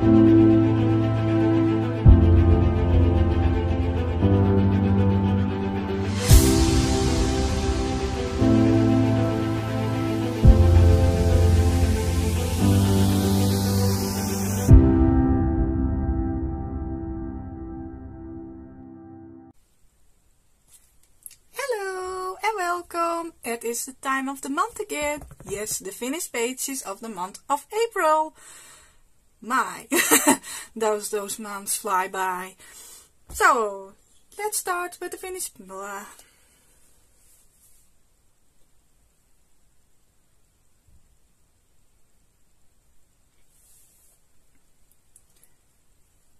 Welcome! It is the time of the month again. Yes, the finished pages of the month of April. My, those months fly by. So, let's start with the finished.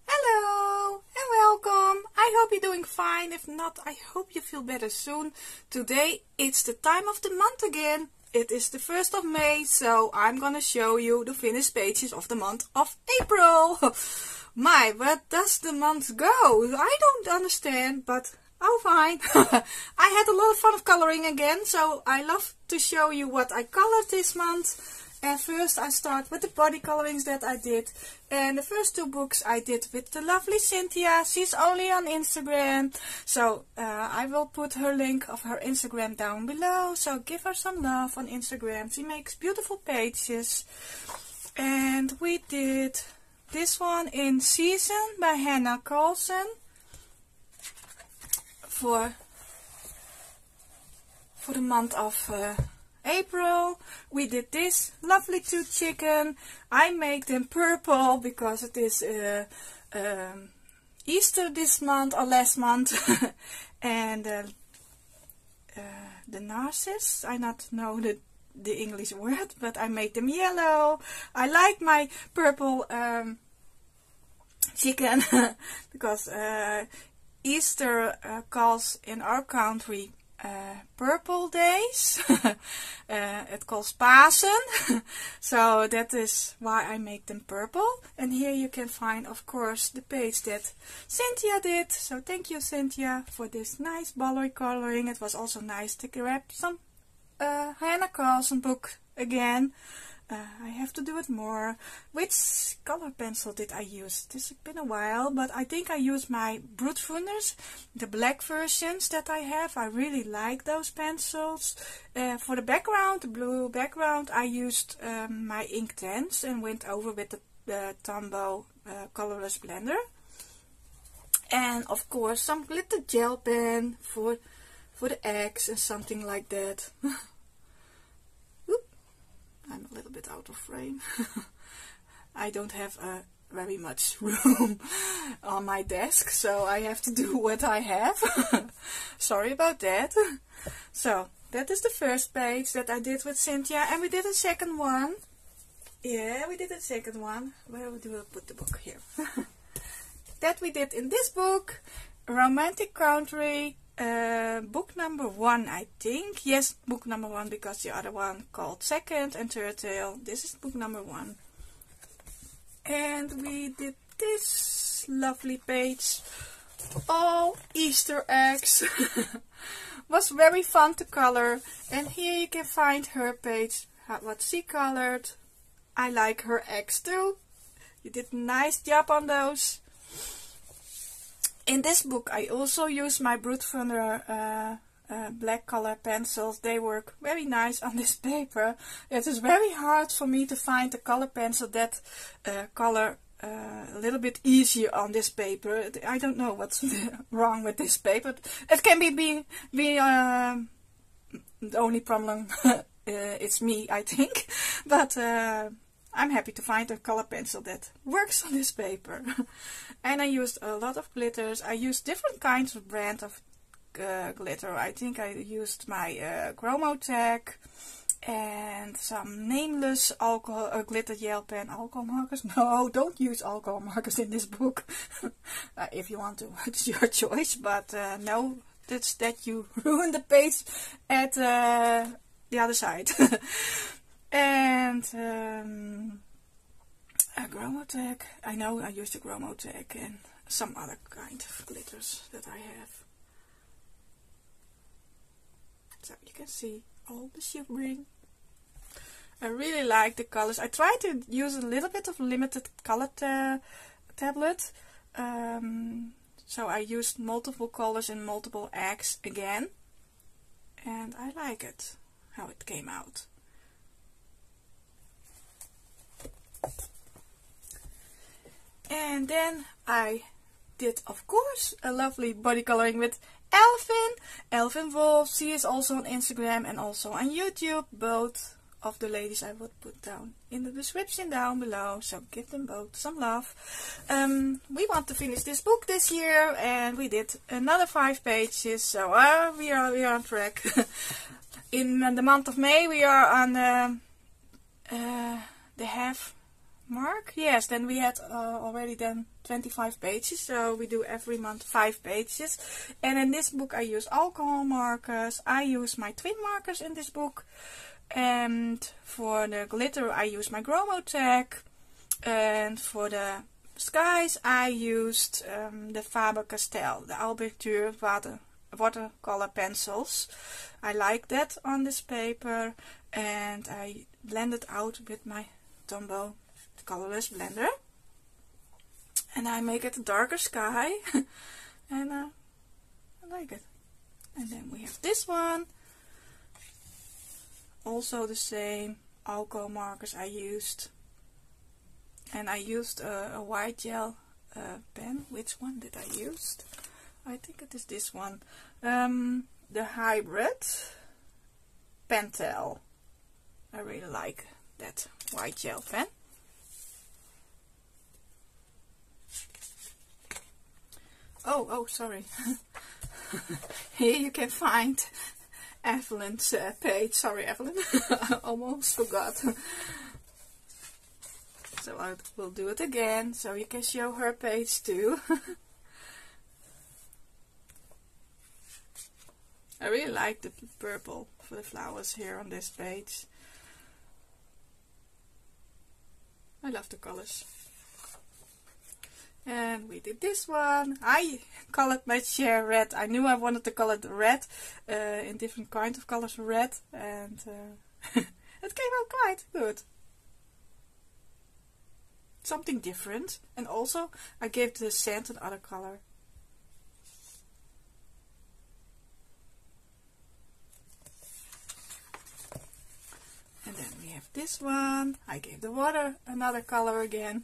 Hello and welcome. I hope you're doing fine. If not, I hope you feel better soon. Today it's the time of the month again. It is the 1st of May, so I'm gonna show you the finished pages of the month of April. My, where does the month go? I don't understand, but oh fine. I had a lot of fun of coloring again, so I love to show you what I colored this month. And first I start with the body colorings that I did. And the first two books I did with the lovely Cynthia. She's only on Instagram. So I will put her link of her Instagram down below. So give her some love on Instagram. She makes beautiful pages. And we did this one in Season by Hannah Carlson. For the month of April. We did this lovely 2 chicken. I make them purple because it is Easter this month or last month. And the narcissus, I not know the English word, but I make them yellow. I like my purple chicken because Easter calls in our country purple days. It calls Pasen. So that is why I make them purple. And here you can find, of course, the page that Cynthia did. So thank you, Cynthia, for this nice ballet coloring. It was also nice to grab some Hannah Carlson book again. I have to do it more. Which color pencil did I use? This has been a while, but I think I used my Brute Funders, the black versions that I have. I really like those pencils. For the background, the blue background, I used my Inktense and went over with the Tombow colorless blender. And of course some glitter gel pen for the eggs and something like that. I'm a little bit out of frame. I don't have very much room on my desk, so I have to do what I have. Sorry about that. So, that is the first page that I did with Cynthia, and we did a second one. Yeah, we did a second one. Where do I put the book? Here. That we did in this book, Romantic Country. Book number 1, I think. Yes, book number 1, because the other one called Second and Third Tale. This is book number 1. And we did this lovely page. All Easter eggs. Was very fun to color. And here you can find her page, what she colored. I like her eggs too. You did a nice job on those. In this book I also use my Brute Funder black color pencils. They work very nice on this paper. It is very hard for me to find a color pencil that color a little bit easier on this paper. I don't know what's wrong with this paper. It can be the only problem. It's me, I think. But I'm happy to find a color pencil that works on this paper. And I used a lot of glitters. I used different kinds of brand of glitter. I think I used my Chromotech and some nameless alcohol glitter gel pen. Alcohol markers? No, don't use alcohol markers in this book. If you want to, it's your choice. But no, that's that you ruin the page at the other side. And a Chromotech. I know I used a Chromotech and some other kind of glitters that I have. So you can see all the shivering. I really like the colors. I try to use a little bit of limited color tablet. So I used multiple colors in multiple eggs again. And I like it, how it came out. And then I did, of course, a lovely body coloring with Elfin Wolf. She is also on Instagram and also on YouTube. Both of the ladies I would put down in the description down below, so give them both some love. We want to finish this book this year, and we did another 5 pages, so we are on track. In the month of May we are on the half mark. Yes, then we had already done 25 pages, so we do every month 5 pages. And in this book I use alcohol markers. I use my twin markers in this book. And for the glitter I use my Gromotech, and for the skies I used the Faber-Castell, the Alberture watercolor pencils. I like that on this paper, and I blend it out with my Tombow colorless blender, and I make it a darker sky. And I like it. And then we have this one. Also the same alcohol markers I used, and I used a white gel pen. Which one did I use? I think it is this one, the Hybrid Pentel. I really like that white gel pen. Oh, sorry. Here you can find Evelyn's page. Sorry, Evelyn. I almost forgot. So I will do it again, so you can show her page too. I really like the purple for the flowers here on this page. I love the colors. And we did this one. I colored my chair red. I knew I wanted to color the red in different kinds of colors of red, and it came out quite good. Something different, and also I gave the sand another color. And then we have this one. I gave the water another color again.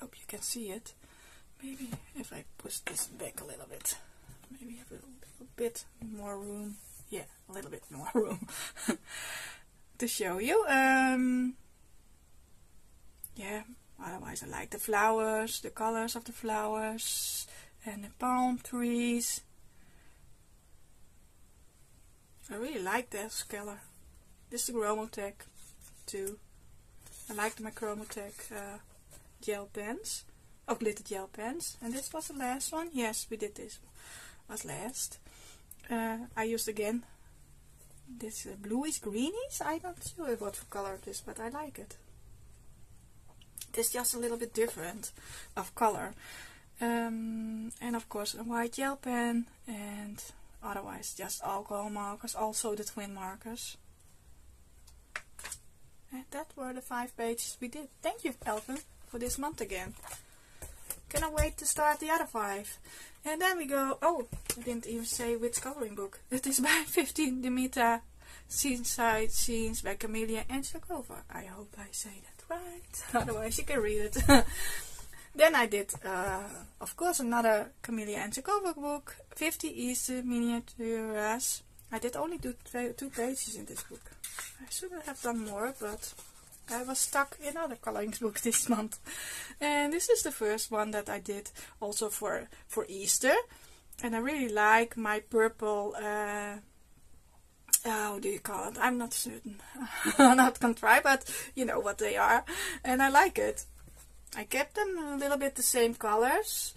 Hope you can see it. Maybe if I push this back a little bit, maybe have a little bit more room. Yeah, a little bit more room to show you. Yeah, otherwise I like the flowers, the colors of the flowers, and the palm trees. I really like this color. This is the Gromotech too. I liked my Gromotech gel pens, or glitter gel pens, and this was the last one. Yes, we did this was last. I used again this bluish greenish. I'm not sure what color it is, but I like it. It's just a little bit different of color, and of course a white gel pen, and otherwise just alcohol markers, also the twin markers. And that were the 5 pages we did. Thank you, Elfin, for this month again. Cannot wait to start the other 5. And then we go, oh, I didn't even say which coloring book. It is by 15 Dimitra, Seaside Scenes by Camellia and Shakova. I hope I say that right, otherwise you can read it. Then I did, of course, another Camellia and Shakova book, 50 Easter Miniatures. I did only do 2 pages in this book. I should have done more, but I was stuck in other coloring books this month. And this is the first one that I did also for Easter. And I really like my purple, how do you call it? I'm not certain. I'm not gonna try, but you know what they are. And I like it. I kept them a little bit the same colors.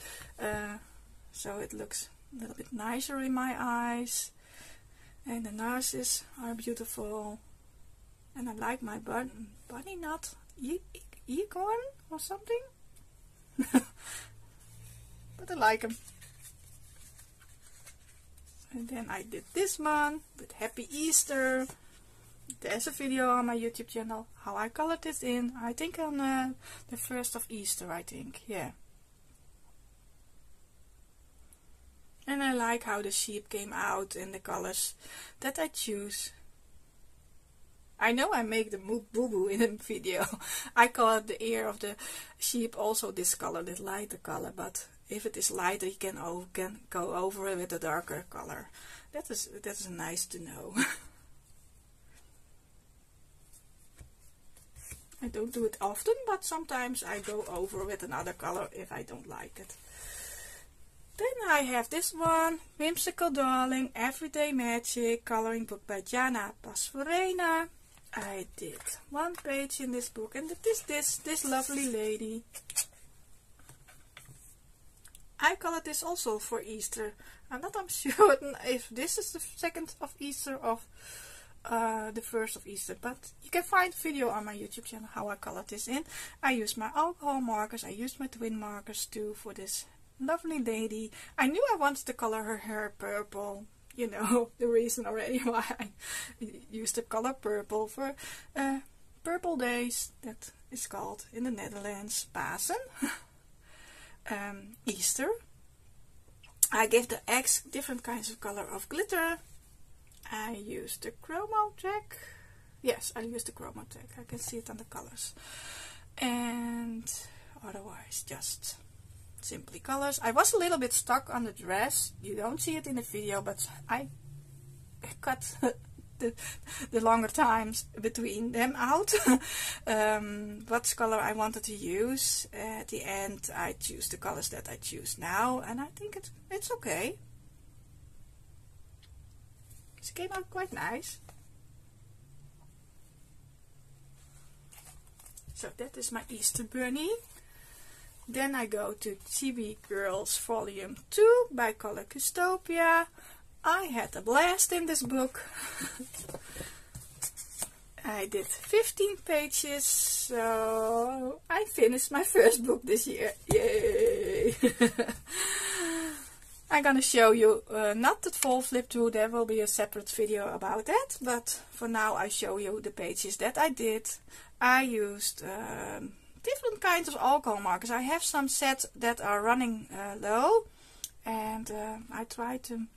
So it looks a little bit nicer in my eyes. And the nurses are beautiful. And I like my bunny nut acorn or something. But I like them. And then I did this one with Happy Easter. There's a video on my YouTube channel how I colored this in. I think on the 1st of Easter, I think. Yeah. And I like how the sheep came out and the colors that I choose. I know I make the boo-boo in a video. I colored the ear of the sheep also this color, this lighter color. But if it is lighter, you can go over it with a darker color. That is nice to know. I don't do it often, but sometimes I go over with another color if I don't like it. Then I have this one, Whimsical Darling, Everyday Magic, coloring book by Jana Pasforena. I did 1 page in this book, and it is this lovely lady. I colored this also for Easter. I'm not sure if this is the 2nd of Easter or the 1st of Easter, but you can find a video on my YouTube channel how I colored this in. I used my alcohol markers, I used my twin markers too for this lovely lady. I knew I wanted to color her hair purple. You know the reason already why I used the color purple for Purple Days. That is called in the Netherlands Pasen. Easter. I gave the eggs different kinds of color of glitter. I used the Chromo Tech. Yes, I used the Chromo Tech. I can see it on the colors. And otherwise just simply colors. I was a little bit stuck on the dress. You don't see it in the video, but I cut the longer times between them out. What color I wanted to use. At the end I choose the colors that I choose now, and I think it's okay. It came out quite nice. So that is my Easter bunny. Then I go to Chibi Girls Volume 2 by Color Custopia. I had a blast in this book. I did 15 pages, so I finished my first book this year. Yay! I'm gonna show you not the full flip through, there will be a separate video about that, but for now I show you the pages that I did. I used different kinds of alcohol markers. I have some sets that are running low, and I try to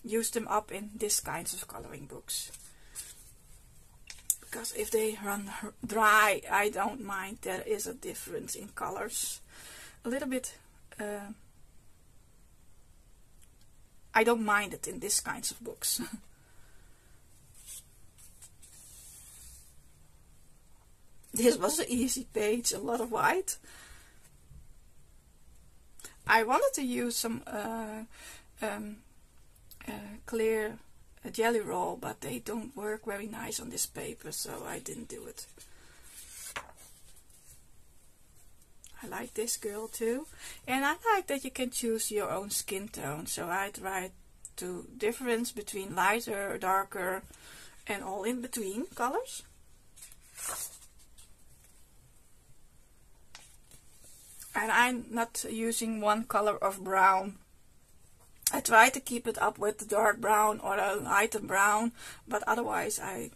use them up in these kinds of coloring books. Because if they run dry, I don't mind. There is a difference in colors. A little bit. I don't mind it in these kinds of books. This was an easy page, a lot of white. I wanted to use some clear jelly roll, but they don't work very nice on this paper, so I didn't do it. I like this girl too, and I like that you can choose your own skin tone, so I tried to difference between lighter, darker, and all in between colors. And I'm not using one color of brown. I try to keep it up with the dark brown or a lighter brown, but otherwise I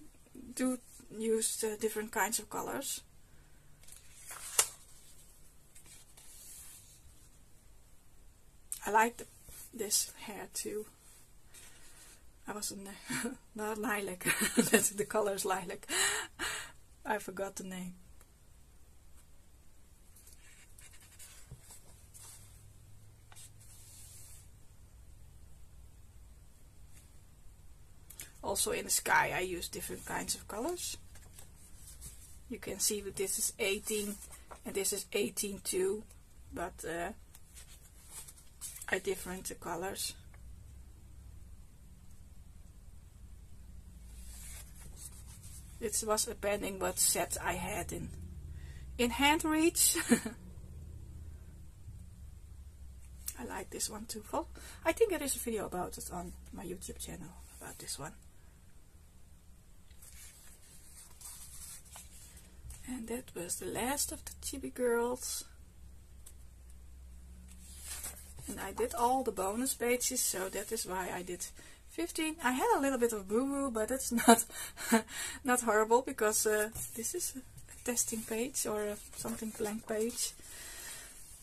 do use different kinds of colors. I like this hair too. I was in not lilac. That's the color is lilac. I forgot the name. Also in the sky I use different kinds of colors. You can see that this is 18 and this is 18 too, but I different the colors. It was depending what set I had in hand reach. I like this one too. Well, I think there is a video about it on my YouTube channel about this one. And that was the last of the Chibi Girls. And I did all the bonus pages, so that is why I did 15. I had a little bit of boo-boo, but it's not not horrible, because this is a testing page, or something blank page.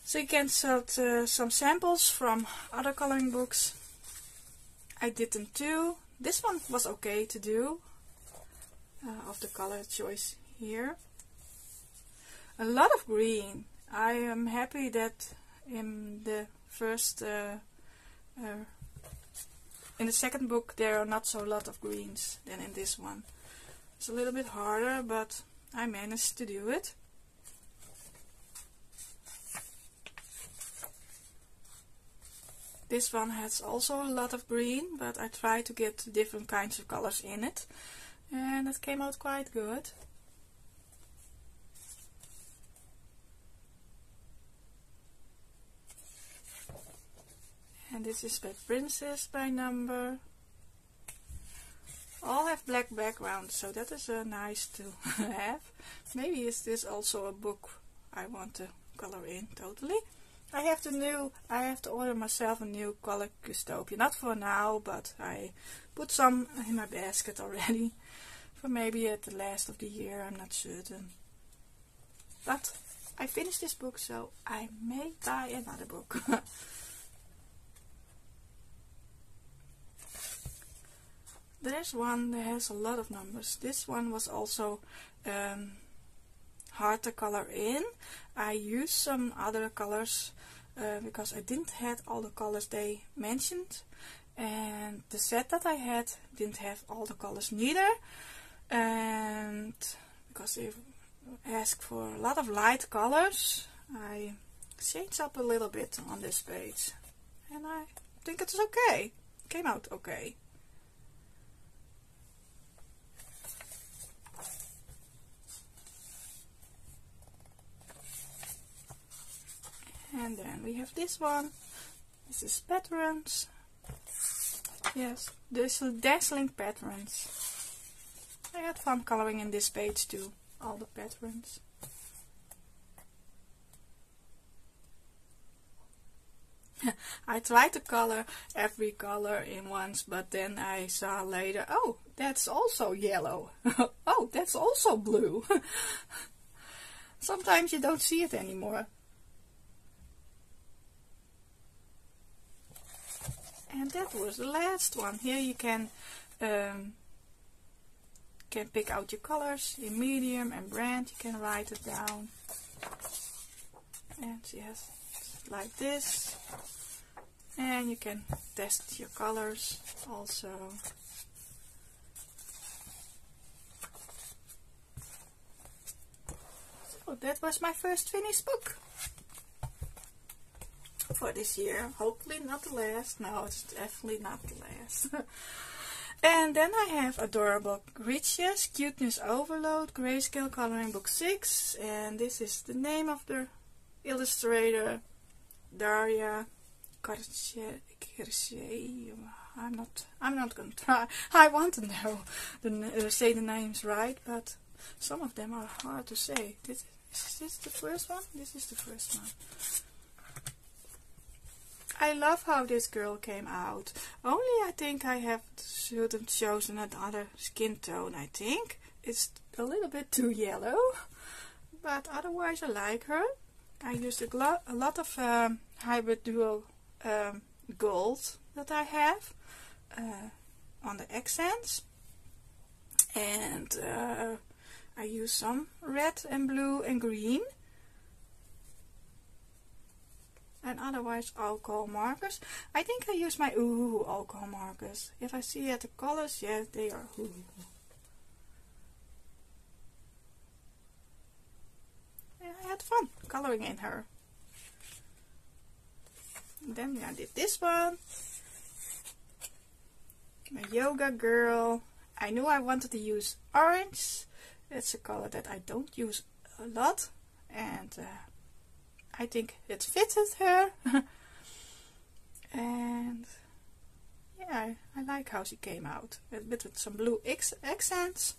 So you can sort some samples from other coloring books. I did them too. This one was okay to do, of the color choice here. A lot of green. I am happy that in the first, in the second book there are not so lot of greens than in this one. It's a little bit harder, but I managed to do it. This one has also a lot of green, but I try to get different kinds of colors in it, and it came out quite good. And this is by Princess by number. All have black backgrounds, so that is nice to have. Maybe is this also a book I want to color in totally. I have to order myself a new color custopia. Not for now, but I put some in my basket already. For maybe at the last of the year, I'm not certain. But I finished this book, so I may buy another book. There's one that has a lot of numbers. This one was also hard to color in. I used some other colors because I didn't have all the colors they mentioned, and the set that I had didn't have all the colors neither, and because they asked for a lot of light colors, I changed up a little bit on this page, and I think it's okay. It came out okay. And then we have this one. This is patterns. Yes, this is dazzling patterns. I had fun coloring in this page too, all the patterns. I tried to color every color in once, but then I saw later, oh, that's also yellow. Oh, that's also blue. Sometimes you don't see it anymore. And that was the last one. Here you can pick out your colors in medium and brand. You can write it down. And yes, like this. And you can test your colors also. So that was my first finished book for this year. Hopefully not the last. No, it's definitely not the last. And then I have Adorable Creatures, Cuteness Overload, Grayscale Coloring Book 6. And this is the name of the illustrator, Daria Cartier. I'm not gonna try. I want to know say the names right, but some of them are hard to say. Is this the first one? This is the first one. I love how this girl came out. Only I think I should have chosen another skin tone. I think it's a little bit too yellow, but otherwise I like her. I used a lot of hybrid dual gold that I have on the accents, and I use some red and blue and green. And otherwise alcohol markers. I think I use my Ooh alcohol markers. If I see at the colors, yeah, they are Ooh. Yeah, I had fun coloring in her. And then I did this one. My yoga girl. I knew I wanted to use orange. It's a color that I don't use a lot. And I think it fitted her. And yeah, I like how she came out. A bit with some blue accents.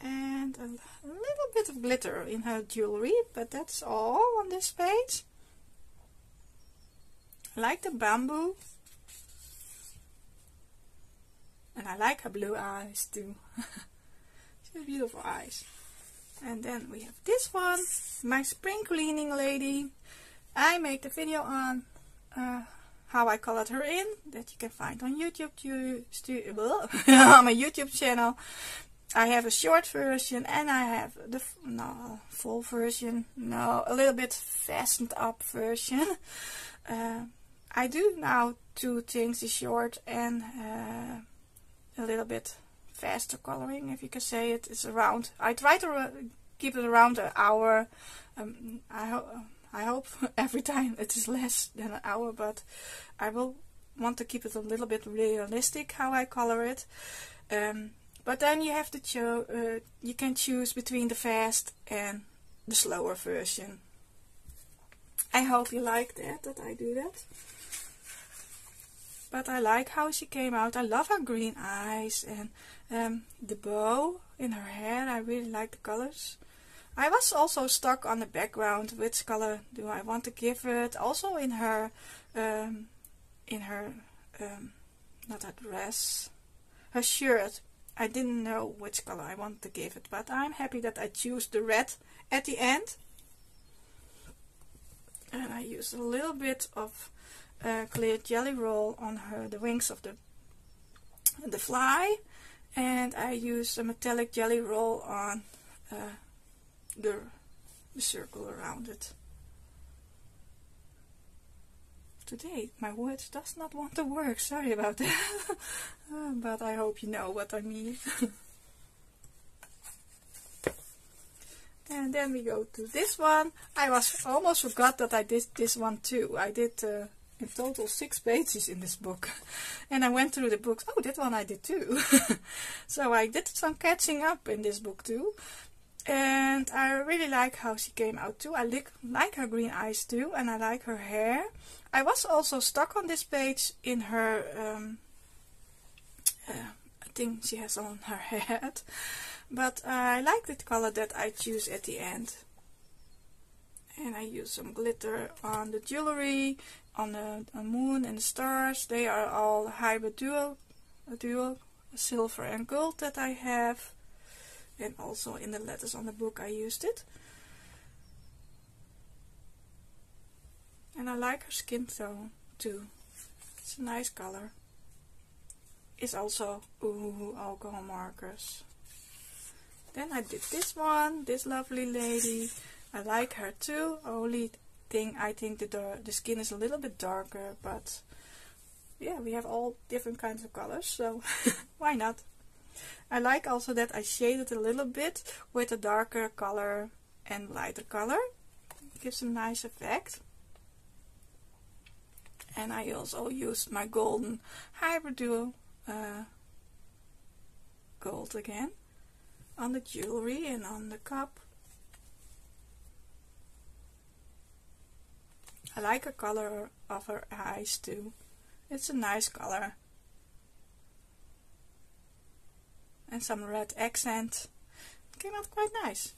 And a little bit of glitter in her jewelry, but that's all on this page. I like the bamboo. And I like her blue eyes too. She has beautiful eyes. And then we have this one, my spring cleaning lady. I made the video on how I colored her in, that you can find on YouTube on my YouTube channel. I have a short version and I have the full version, a little bit fastened up version. I do now two things, the short and a little bit faster coloring, if you can say it. It's around, I try to keep it around an hour. I hope every time it is less than an hour, but I will want to keep it a little bit realistic how I color it. But then you have to you can choose between the fast and the slower version. I hope you like that I do that. But I like how she came out. I love her green eyes and the bow in her hair. I really like the colors. I was also stuck on the background. Which color do I want to give it? Also in her not her dress, her shirt. I didn't know which color I wanted to give it, but I'm happy that I choose the red at the end. And I use a little bit of clear jelly roll on the wings of the fly, and I use a metallic jelly roll on the circle around it. Today my words does not want to work, sorry about that. But I hope you know what I mean. And then we go to this one. I almost forgot that I did this one too. I did in total 6 pages in this book. And I went through the books. Oh, that one I did too. So I did some catching up in this book too. And I really like how she came out too. I like her green eyes too, and I like her hair. I was also stuck on this page in her thing she has on her head. But I like the color that I choose at the end. And I use some glitter on the jewelry, on the moon and the stars. They are all hybrid dual silver and gold that I have. And also in the letters on the book I used it. And I like her skin tone too. It's a nice color. It's also alcohol markers. Then I did this one, this lovely lady. I like her too. Only thing, I think the skin is a little bit darker, but yeah, we have all different kinds of colors, so why not? I like also that I shaded a little bit with a darker color and lighter color. It gives a nice effect. And I also used my golden hybrid duo gold again on the jewelry and on the cup. I like the color of her eyes too. It's a nice color. And some red accent. It came out quite nice.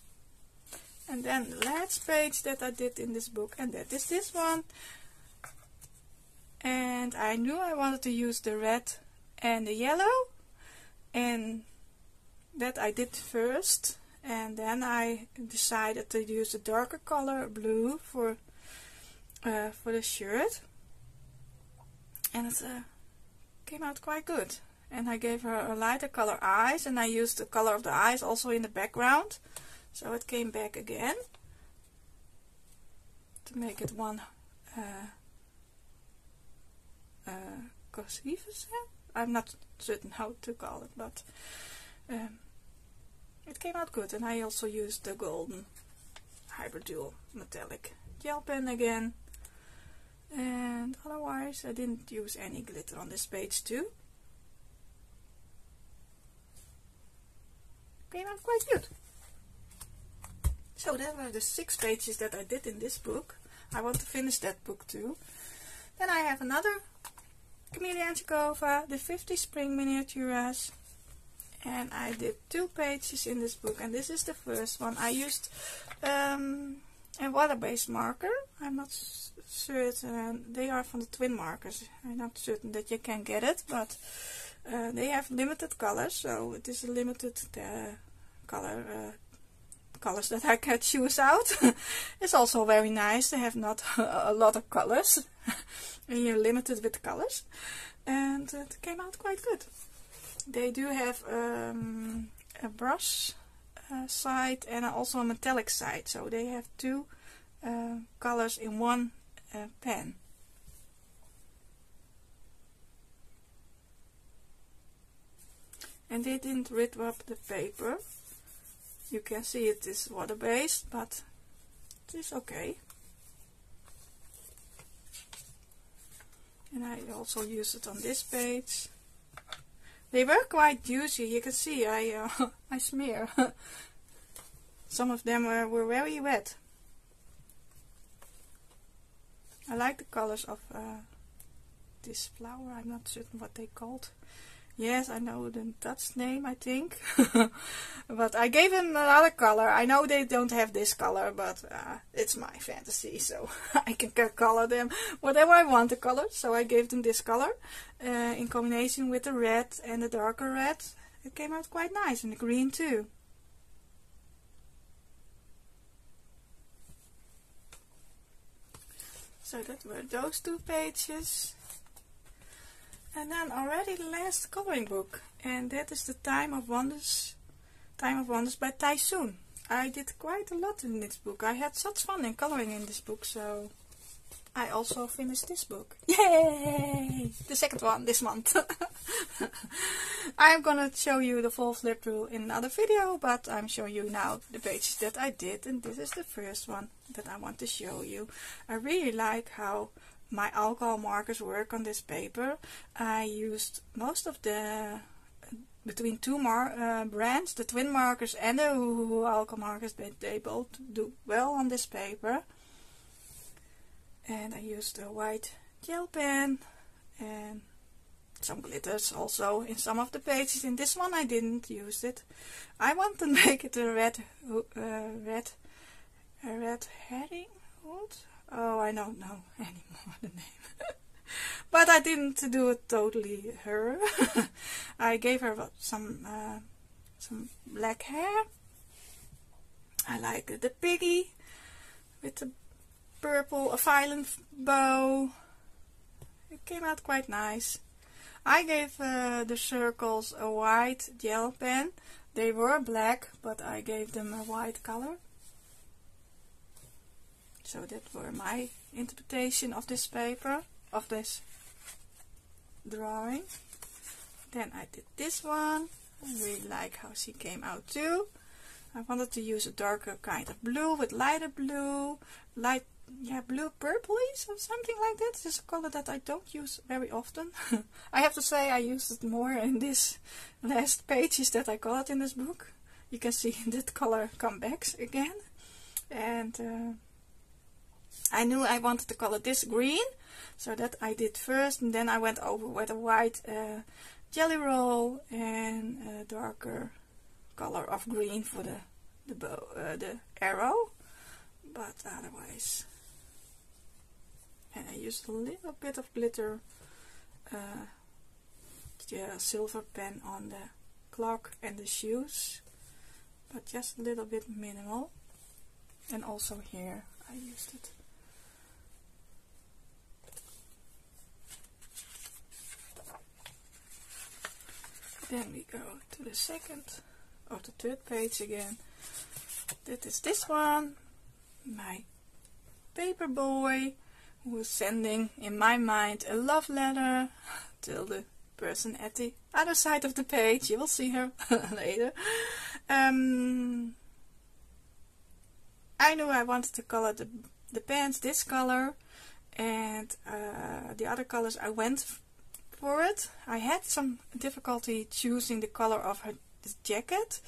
And then the last page that I did in this book, and that is this one. And I knew I wanted to use the red and the yellow, and that I did first, and then I decided to use a darker color, blue, for the shirt, and it came out quite good. And I gave her a lighter color eyes, and I used the color of the eyes also in the background, so it came back again to make it one cohesive set. I'm not certain how to call it, but it came out good. And I also used the golden hybrid dual metallic gel pen again. And otherwise I didn't use any glitter on this page too. Came out quite good. So that were the 6 pages that I did in this book. I want to finish that book too. Then I have another Camellia and Chikova, the 50 Spring Miniaturas. And I did 2 pages in this book, and this is the first one. I used a water-based marker. I'm not certain, they are from the Twin markers. I'm not certain that you can get it, but They have limited colors, so it is a limited colors that I can choose out. It's also very nice to have not a lot of colors. And you're limited with colors. And it came out quite good. They do have a brush side and also a metallic side. So they have two colors in one pen. And they didn't rip up the paper. You can see it is water-based, but it is okay. And I also use it on this page. They were quite juicy. You can see I smear. Some of them were very wet. I like the colors of this flower. I'm not certain what they called. Yes, I know the Dutch name, I think. But I gave them another color. I know they don't have this color, but it's my fantasy, so I can color them whatever I want to color. So I gave them this color in combination with the red and the darker red. It came out quite nice, and the green too. So that were those two pages. And then already the last coloring book, and that is the Time of Wonders by Tysoon. I did quite a lot in this book. I had such fun in coloring in this book, so I also finished this book. Yay! The second one this month. I'm gonna show you the full flip through in another video, but I'm showing you now the pages that I did, and this is the first one that I want to show you. I really like how my alcohol markers work on this paper. I used most of the between two brands, the twin markers and the alcohol markers. They both do well on this paper. And I used a white gel pen and some glitters also in some of the pages. In this one I didn't use it. I want to make it a red herring hood. Oh, I don't know anymore the name. But I didn't do it totally her. I gave her some black hair. I like the piggy with the purple, a violet bow. It came out quite nice. I gave the circles a white gel pen. They were black, but I gave them a white color. So that were my interpretation of this paper, of this drawing. Then I did this one. I really like how she came out too. I wanted to use a darker kind of blue with lighter blue, blue purplish or something like that. This is a color that I don't use very often. I have to say I used it more in this last pages that I colored in this book. You can see that color come back again. And I knew I wanted to color this green, so that I did first, and then I went over with a white jelly roll and a darker color of green for the arrow. But otherwise, and I used a little bit of glitter, silver pen on the clock and the shoes, but just a little bit minimal. And also here I used it. Then we go to the second or the third page again. That is this one, my paper boy, who is sending, in my mind, a love letter to the person at the other side of the page. You will see her later. I knew I wanted to color the pants this color, and the other colors I went for it. I had some difficulty choosing the color of her jacket.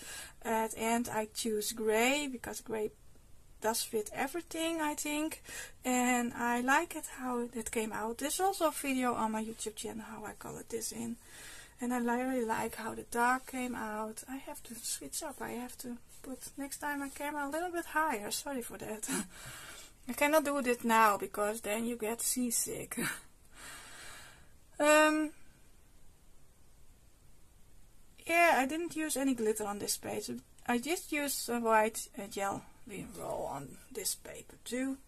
At the end I choose gray, because gray does fit everything, I think, and I like it how it came out. There's also a video on my YouTube channel how I colored this in, and I really like how the dark came out. I have to switch up. I have to put next time my camera a little bit higher. Sorry for that. I cannot do it now because then you get seasick. I have to switch up. I have to put next time my camera a little bit higher. Sorry for that. I cannot do it now because then you get seasick. I Yeah, I didn't use any glitter on this page. I just used a white gel roll on this paper too.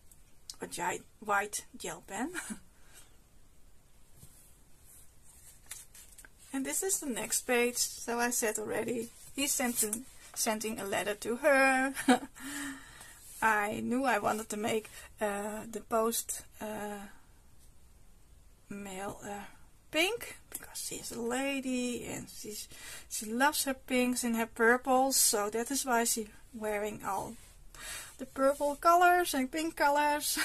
A giant white gel pen. And this is the next page. So I said already, he's sending a letter to her. I knew I wanted to make the post mail pink, because she's a lady and she loves her pinks and her purples, so that is why she's wearing all the purple colors and pink colors.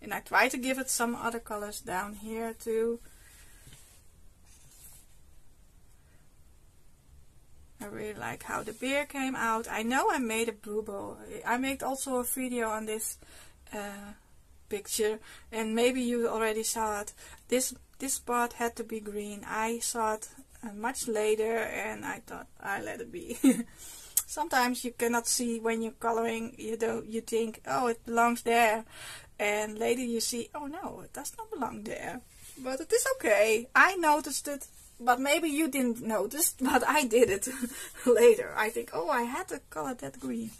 And I try to give it some other colors down here too. I really like how the beer came out. I know I made a boo-boo. I made also a video on this picture, and maybe you already saw it. This spot had to be green. I saw it much later, and I thought I let it be. Sometimes you cannot see when you're coloring. You think, oh, it belongs there, and later you see, oh no, it does not belong there. But it is okay. I noticed it, but maybe you didn't notice, but I did it later. I think, oh, I had to color that green.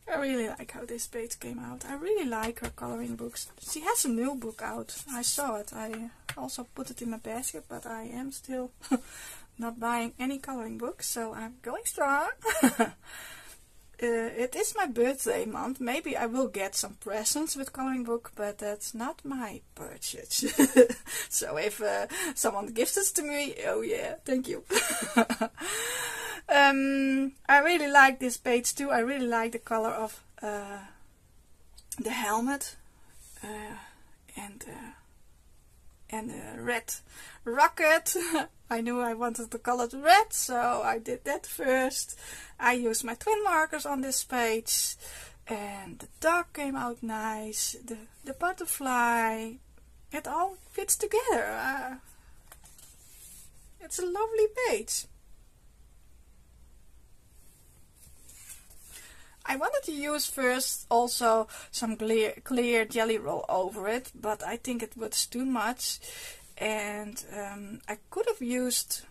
I really like how this page came out. I really like her coloring books. She has a new book out. I saw it. I also put it in my basket, but I am still not buying any coloring books, so I'm going strong. It is my birthday month. Maybe I will get some presents with coloring book, but that's not my purchase. So if someone gives this to me, oh yeah, thank you. I really like this page too. I really like the color of the helmet and the red rocket. I knew I wanted to color it red, so I did that first. I used my twin markers on this page, and the dog came out nice. The butterfly, it all fits together. It's a lovely page. I wanted to use first also some clear jelly roll over it, but I think it was too much, and I could have used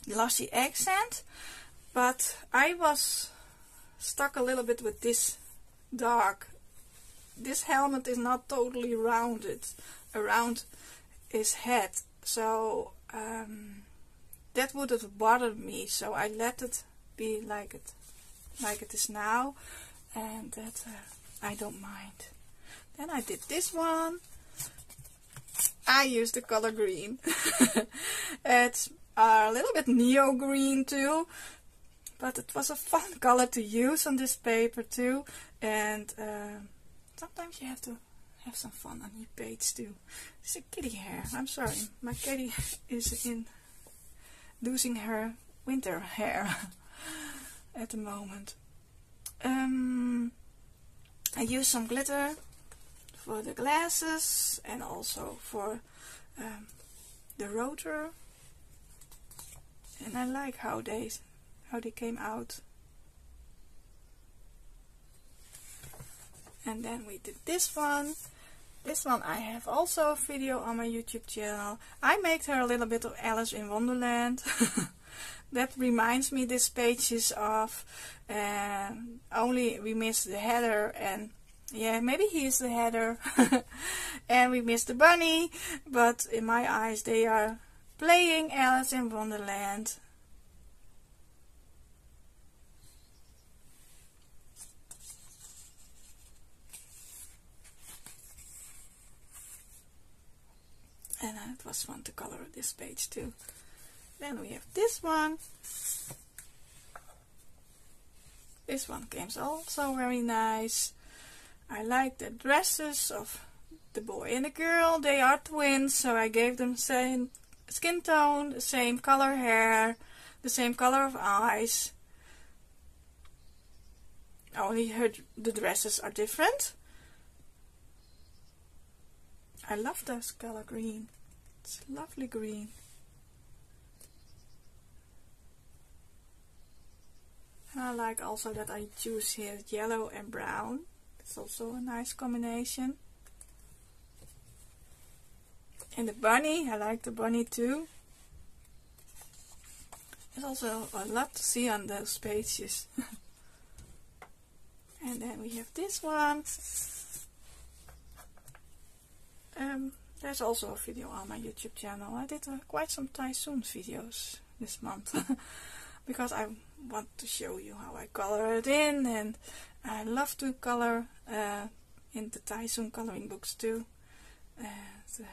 glossy accent, but I was stuck a little bit with this dark. This helmet is not totally rounded around his head, so that would have bothered me, so I let it be like it is now, and that I don't mind. Then I did this one. I used the color green. It's a little bit neo green too, but it was a fun color to use on this paper too, and sometimes you have to have some fun on your page too. It's a kitty hair. I'm sorry, my kitty is losing her winter hair at the moment. I used some glitter for the glasses and also for the rotor, and I like how they came out. And then we did this one. This one I have also a video on my YouTube channel. I made her a little bit of Alice in Wonderland. That reminds me this page is of, only we missed the header, and yeah, maybe he is the header. And we missed the bunny, but in my eyes they are playing Alice in Wonderland. And it was fun to color this page too. Then we have this one. This one came also very nice. I like the dresses of the boy and the girl. They are twins, so I gave them same skin tone, the same color hair, the same color of eyes. Only the dresses are different. I love this color green. It's a lovely green. And I like also that I choose here yellow and brown. It's also a nice combination. And the bunny, I like the bunny too. There's also a lot to see on those pages. And then we have this one. There's also a video on my YouTube channel. I did quite some Typhoon videos this month. Because I want to show you how I color it in. And I love to color in the Typhoon coloring books too. And,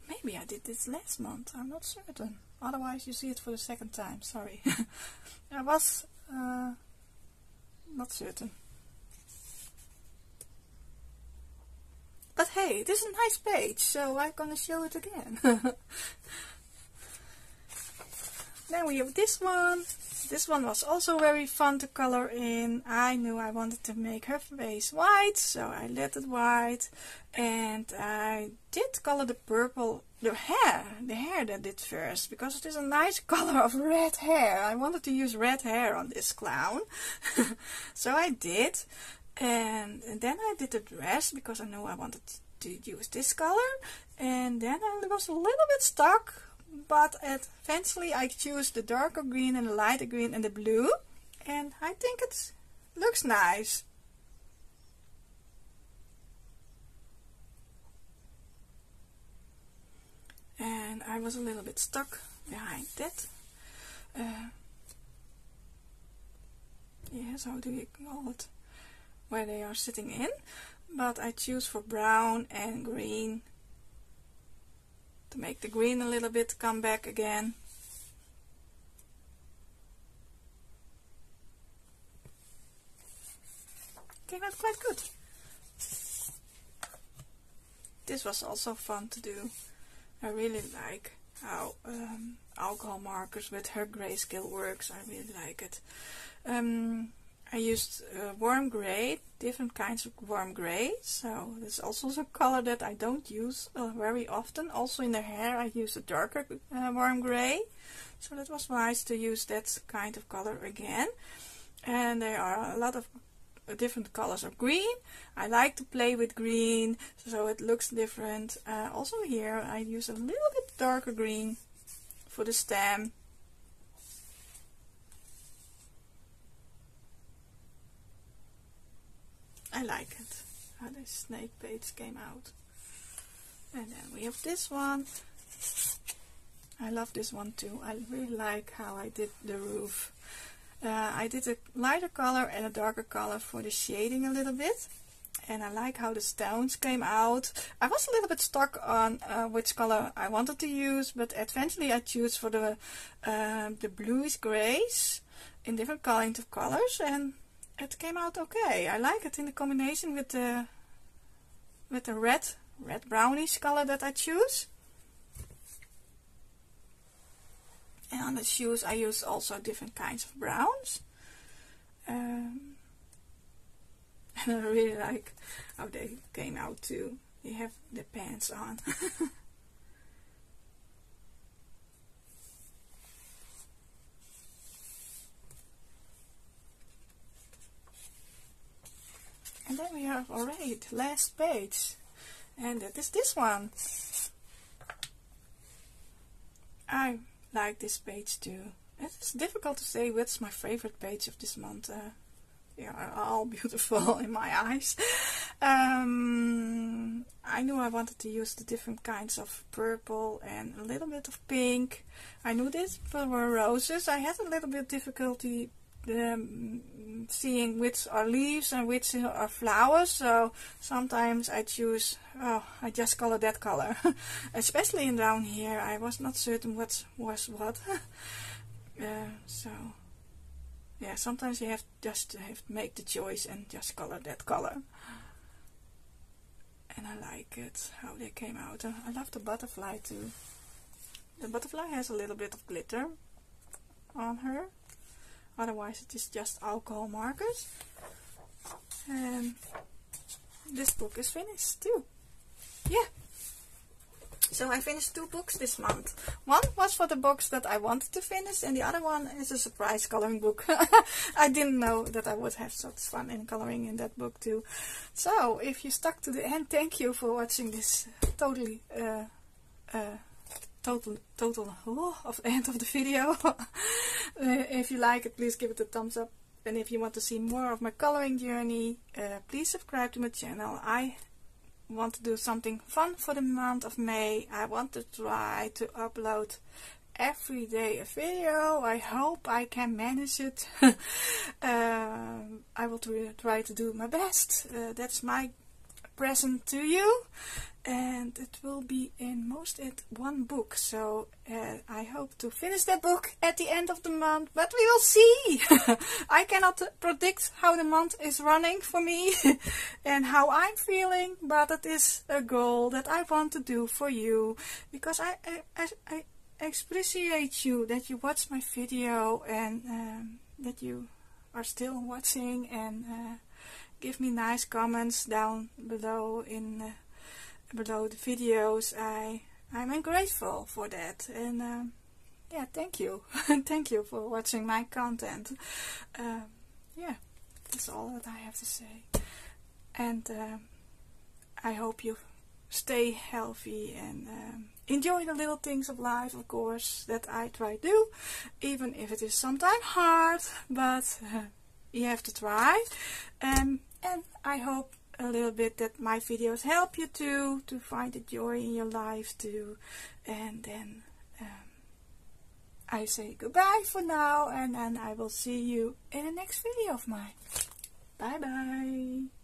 maybe I did this last month, I'm not certain. Otherwise you see it for the second time, sorry. I was not certain. But hey, this is a nice page, so I'm gonna show it again. Then we have this one. This one was also very fun to color in. I knew I wanted to make her face white, so I let it white. And I did color the purple, the hair that did first, because it is a nice color of red hair. I wanted to use red hair on this clown. So I did. And then I did the dress, because I knew I wanted to use this color. And then I was a little bit stuck. But eventually I choose the darker green and the lighter green and the blue, and I think it looks nice. And I was a little bit stuck behind that. Yes, how do you call it? Where they are sitting in. But I choose for brown and green. To make the green a little bit come back again. Came out quite good. This was also fun to do. I really like how alcohol markers with her grayscale works. I really like it. I used warm gray, different kinds of warm gray, so this is also a color that I don't use very often. Also in the hair I use a darker warm gray, so that was nice to use that kind of color again. And there are a lot of different colors of green. I like to play with green, so it looks different. Also here I use a little bit darker green for the stem. I like it, how the snake page came out. And then we have this one. I love this one too. I really like how I did the roof. I did a lighter color and a darker color for the shading a little bit. And I like how the stones came out. I was a little bit stuck on which color I wanted to use, but eventually I chose for the bluish grays in different kinds of colors, and it came out okay. I like it in the combination with the red brownish color that I choose. And on the shoes I use also different kinds of browns. And I really like how they came out too. You have the pants on. And then we have already the last page, and that is this one. I like this page too. It's difficult to say what's my favorite page of this month. They are all beautiful in my eyes. I knew I wanted to use the different kinds of purple and a little bit of pink. I knew this were roses. I had a little bit difficulty seeing which are leaves and which are flowers, so sometimes I choose, I just color that color. Especially down here I was not certain what was what. So yeah, sometimes you have just to make the choice and just color that color. And I like it how they came out. I love the butterfly too. The butterfly has a little bit of glitter on her. Otherwise it is just alcohol markers. And this book is finished too. Yeah. So I finished 2 books this month. One was for the books that I wanted to finish, and the other one is a surprise coloring book. I didn't know that I would have such fun in coloring in that book too. So if you stuck to the end, thank you for watching this total of the end of the video. If you like it, please give it a thumbs up. And if you want to see more of my coloring journey, please subscribe to my channel. I want to do something fun for the month of May. I want to try to upload every day a video. I hope I can manage it. I will try to do my best. That's my present to you, and it will be in most at 1 book. So I hope to finish that book at the end of the month, but we will see. I cannot predict how the month is running for me and how I'm feeling, but it is a goal that I want to do for you, because I appreciate you that you watch my video, and that you are still watching, and give me nice comments down below below the videos. I'm grateful for that, and yeah, thank you. Thank you for watching my content. Yeah, that's all that I have to say, and I hope you stay healthy and enjoy the little things of life, of course, that I try to do, even if it is sometimes hard, but you have to try. And I hope a little bit that my videos help you too, to find the joy in your life too. And then I say goodbye for now, and then I will see you in the next video of mine. Bye bye.